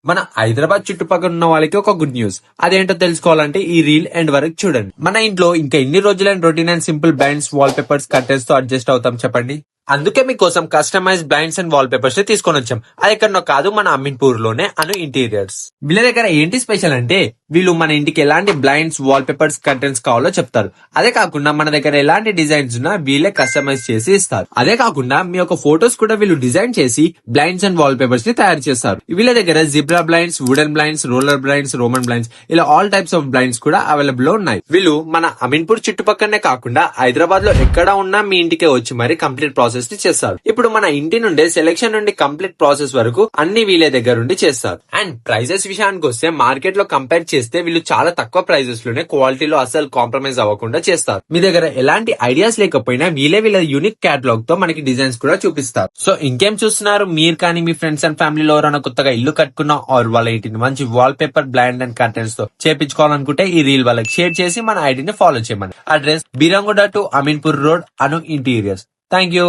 మన హైదరాబాద్ చుట్టుపక్కల ఉన్న వాళ్ళకి ఒక గుడ్ న్యూస్. అదేంటో తెలుసుకోవాలంటే ఈ రీల్ ఎండ్ వరకు చూడండి. మన ఇంట్లో ఇంకా ఎన్ని రోజులైన routine and simple blinds, wall papers, curtains తో అడ్జస్ట్ అవుతాం చెప్పండి. అందుకే మీకోసం customize blinds and wall papers తీసుకొని వచ్చాం. అది ఎక్కడనో కాదు, మన అమీన్పూర్ లోనే అను ఇంటీరియర్స్. వీళ్ళ దగ్గర ఏంటి స్పెషల్ అంటే వీళ్ళు మన ఇంటికి ఎలాంటి బ్లైండ్స్, వాల్ పేపర్స్, కర్టెన్స్ కావాలో చెప్తారు. అదే కాకుండా మన దగ్గర ఎలాంటి డిజైన్స్ ఉన్నా వీళ్ళే కస్టమైజ్ చేసి ఇస్తారు. అదే కాకుండా మీ యొక్క ఫోటోస్ కూడా వీళ్ళు డిజైన్ చేసి బ్లైండ్స్ అండ్ వాల్ పేపర్స్ ని తయారు చేస్తారు. వీళ్ళ దగ్గర zebra blinds, wooden blinds, roller blinds, Roman blinds, ఇలా ఆల్ టైప్స్ ఆఫ్ బ్లైండ్స్ కూడా అవైలబుల్ లో ఉన్నాయి. వీళ్ళు మన అమీన్పూర్ చుట్టుపక్కలనే కాకుండా హైదరాబాద్ లో ఎక్కడ ఉన్నా మీ ఇంటికే వచ్చి మరి కంప్లీట్ ప్రాసెస్ ని చేస్తారు. ఇప్పుడు మన ఇంటి నుండే సెలెక్షన్ నుండి కంప్లీట్ ప్రాసెస్ వరకు అన్ని వీళ్ళ దగ్గర నుండి చేస్తారు. అండ్ ప్రైజెస్ విషయానికి వస్తే మార్కెట్ లో కంపేర్ చేస్తే వీళ్ళు చాలా తక్కువ ప్రైజెస్ లోనే క్వాలిటీలో అసలు కాంప్రమైజ్ అవ్వకుండా చేస్తారు. మీ దగ్గర ఎలాంటి ఐడియాస్ లేకపోయినా వీళ్ళ యూనిక్ క్యాటలాగ్ తో మనకి డిజైన్స్ కూడా చూపిస్తారు. సో ఇంకేం చూస్తున్నారు? మీరు కానీ మీ ఫ్రెండ్స్ అండ్ ఫ్యామిలీలో ఎవరైనా కొత్తగా ఇల్లు కట్టుకున్నా ఆర్ వాళ్ళ ఇంటిని మంచి wall paper, blind and curtains తో చేపించుకోవాలనుకుంటే ఈ రీల్ వాళ్ళకి షేర్ చేసి మన ఐడిని ఫాలో చేయమని. Address Beeramguda to Ameenpur road, Anu interiors. Thank you.